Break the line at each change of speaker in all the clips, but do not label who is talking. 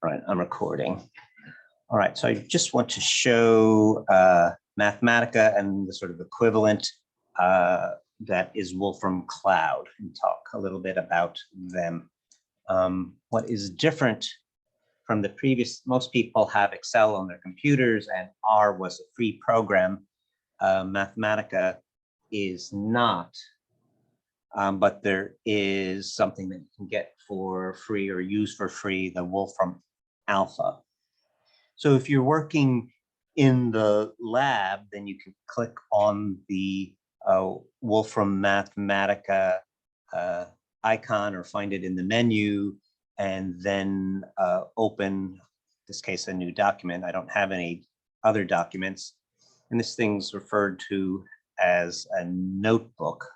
All right, I'm recording. All right, so I just want to show Mathematica and the sort of equivalent that is Wolfram Cloud, and talk a little bit about them. What is different from the previous, most people have Excel on their computers and R was a free program. Mathematica is not, but there is something that you can get for free or use for free, the Wolfram Alpha. So if you're working in the lab, then you can click on the Wolfram Mathematica icon or find it in the menu, and then open, in this case, a new document. I don't have any other documents. And this thing's referred to as a notebook.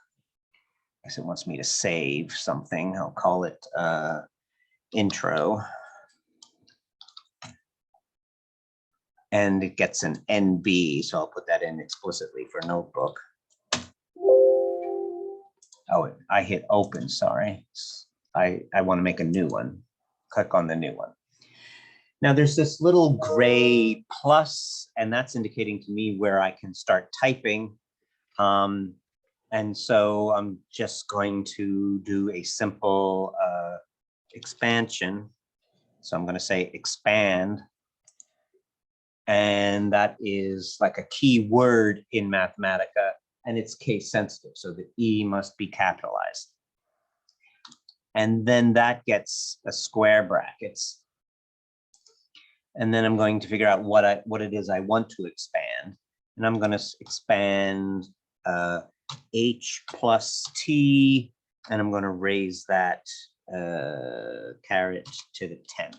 I guess it wants me to save something. I'll call it intro. And it gets an NB, so I'll put that in explicitly for notebook. Oh, I hit open, sorry. I want to make a new one. Click on the new one. Now there's this little gray plus, and that's indicating to me where I can start typing. And so I'm just going to do a simple expansion. So I'm going to say expand. And that is like a key word in Mathematica, and it's case sensitive, so the E must be capitalized. And then that gets a square brackets. And then I'm going to figure out what it is I want to expand. And I'm going to expand H plus T, and I'm going to raise that caret to the 10th.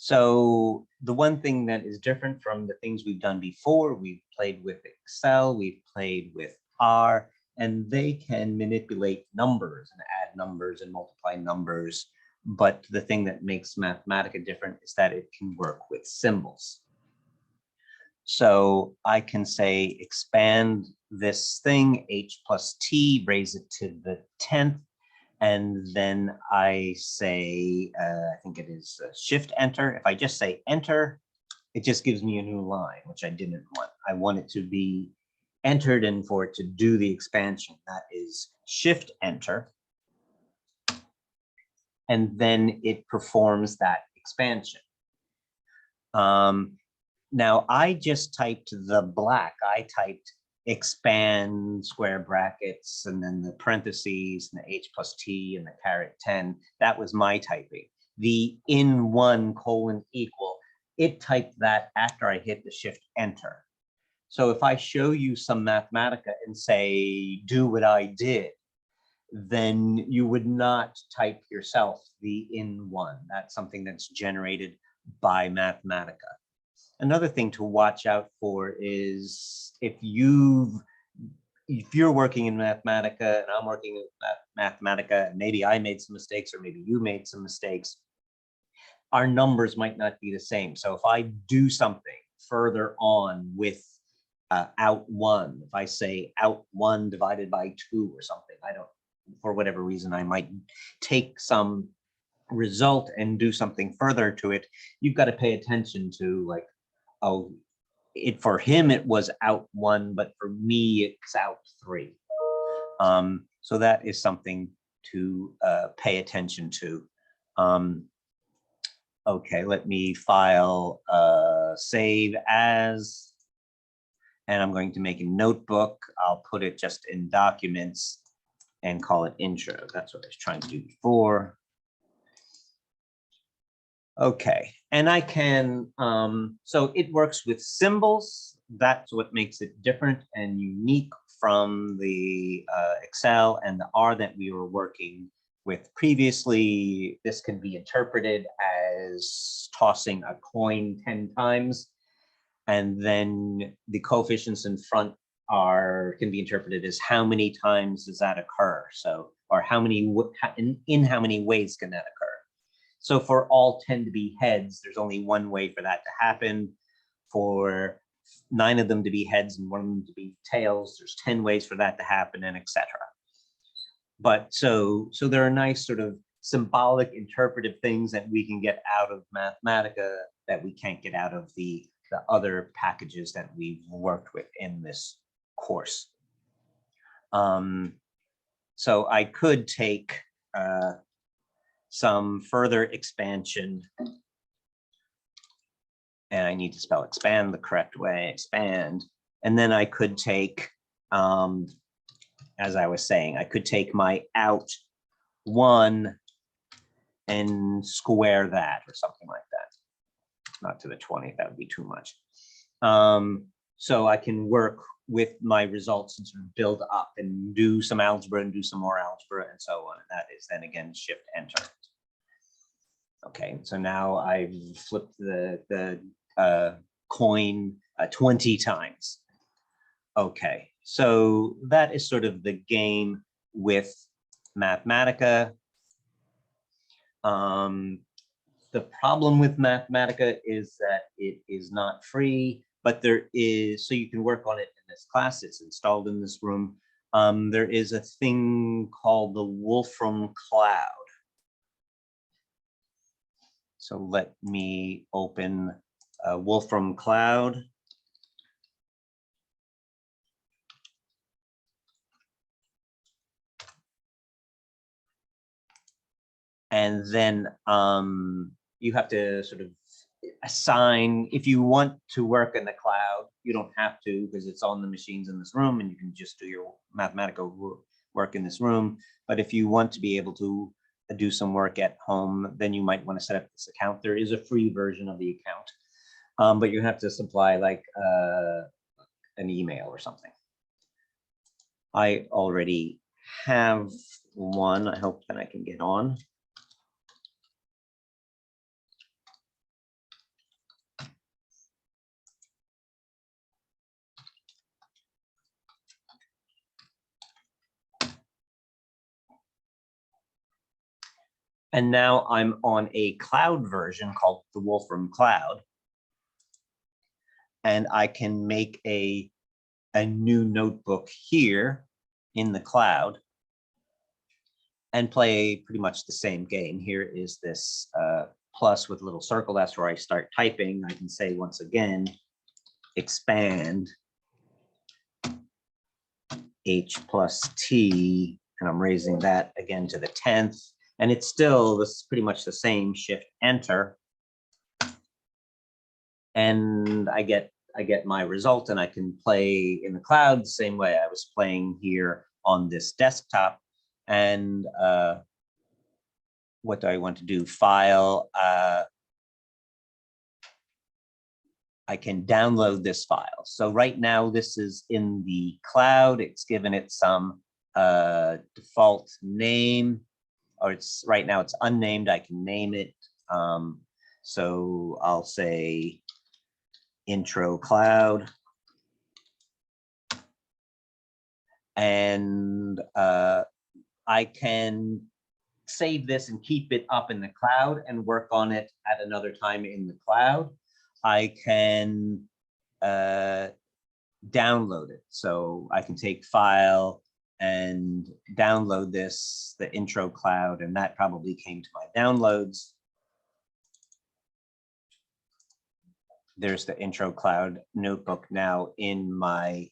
So the one thing that is different from the things we've done before, we've played with Excel, we've played with R, and they can manipulate numbers and add numbers and multiply numbers. But the thing that makes Mathematica different is that it can work with symbols. So I can say expand this thing, H plus T, raise it to the 10th. And then I say, I think it is shift enter. If I just say enter, it just gives me a new line, which I didn't want. I want it to be entered and for it to do the expansion. That is shift enter. And then it performs that expansion. Now I just typed the black. I typed expand square brackets and then the parentheses and the H plus T and the caret 10. That was my typing. The in1 colon equal, it typed that after I hit the shift enter. So if I show you some Mathematica and say, do what I did, then you would not type yourself the in1. That's something that's generated by Mathematica. Another thing to watch out for is if you're working in Mathematica and I'm working in Mathematica, and maybe I made some mistakes or maybe you made some mistakes, our numbers might not be the same. So if I do something further on with out 1, if I say out 1 divided by 2 or something, I don't, for whatever reason, I might take some result and do something further to it. You've got to pay attention to, like, oh, for him it was out 1, but for me it's out 3. So that is something to pay attention to. Okay, let me file save as, and I'm going to make a notebook. I'll put it just in documents and call it intro. That's what I was trying to do before. Okay, and I can, so it works with symbols. That's what makes it different and unique from the Excel and the R that we were working with previously. This can be interpreted as tossing a coin 10 times, and then the coefficients in front can be interpreted as how many times does that occur? So, or how many, in how many ways can that occur? So for all 10 to be heads, there's only one way for that to happen. For 9 of them to be heads and 1 of them to be tails, there's 10 ways for that to happen, and etc. But so there are nice sort of symbolic interpretive things that we can get out of Mathematica that we can't get out of the other packages that we've worked with in this course. So I could take some further expansion, and I need to spell expand the correct way, expand. And then I could take, as I was saying, I could take my out 1 and square that or something like that. Not to the 20th, that would be too much. So I can work with my results and sort of build up and do some algebra and do some more algebra and so on. And that is then again shift enter. Okay, so now I've flipped the coin 20 times. Okay, so that is sort of the game with Mathematica. The problem with Mathematica is that it is not free, but there is, so you can work on it in this class. It's installed in this room. There is a thing called the Wolfram Cloud. So let me open Wolfram Cloud. And then you have to sort of assign, if you want to work in the cloud, you don't have to because it's on the machines in this room and you can just do your Mathematica work in this room. But if you want to be able to do some work at home, then you might want to set up this account. There is a free version of the account, but you have to supply like an email or something. I already have one. I hope that I can get on. And now I'm on a cloud version called the Wolfram Cloud. And I can make a new notebook here in the cloud and play pretty much the same game. Here is this plus with a little circle. That's where I start typing. I can say once again, expand h plus t, and I'm raising that again to the 10th. And it's still this pretty much the same, shift enter. And I get my result, and I can play in the cloud the same way I was playing here on this desktop. And what do I want to do? File. I can download this file. So right now this is in the cloud. It's given it some default name, or it's right now it's unnamed. I can name it. So I'll say intro cloud. And I can save this and keep it up in the cloud and work on it at another time in the cloud. I can download it. So I can take file and download this, the intro cloud, and that probably came to my downloads. There's the intro cloud notebook now in my,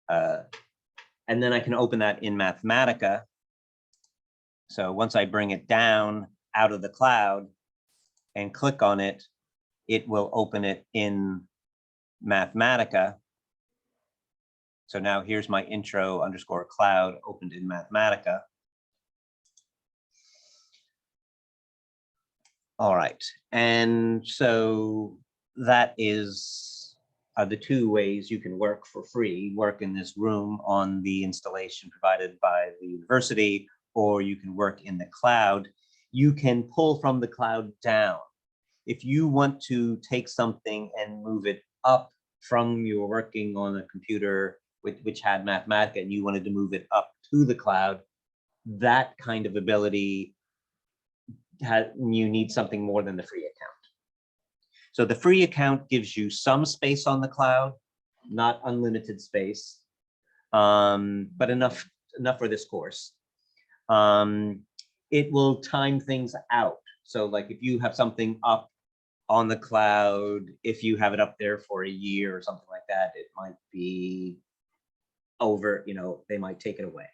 and then I can open that in Mathematica. So once I bring it down out of the cloud and click on it, it will open it in Mathematica. So now here's my intro underscore cloud opened in Mathematica. All right, and so that is the two ways you can work for free, work in this room on the installation provided by the university, or you can work in the cloud. You can pull from the cloud down. If you want to take something and move it up from you're working on a computer which had Mathematica and you wanted to move it up to the cloud, that kind of ability, you need something more than the free account. So the free account gives you some space on the cloud, not unlimited space, but enough for this course. it will time things out. So like if you have something up on the cloud, if you have it up there for a year or something like that, it might be over, you know, they might take it away.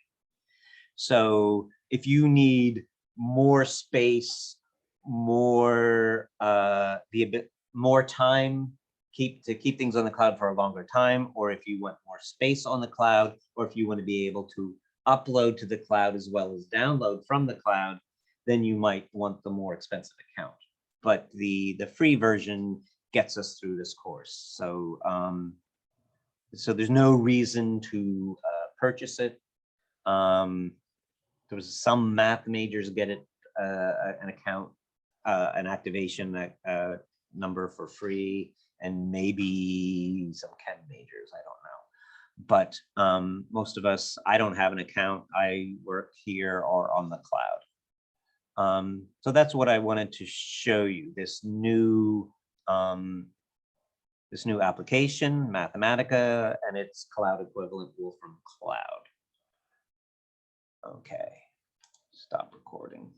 So if you need more space, more more time to keep things on the cloud for a longer time, or if you want more space on the cloud, or if you want to be able to upload to the cloud as well as download from the cloud, then you might want the more expensive account. But the free version gets us through this course. So so there's no reason to purchase it. There was some math majors get it an account, an activation number for free, and maybe some Chem majors, I don't know. But most of us, I don't have an account. I work here or on the cloud. So that's what I wanted to show you, this new application, Mathematica, and its cloud equivalent, Wolfram Cloud. Okay, stop recording.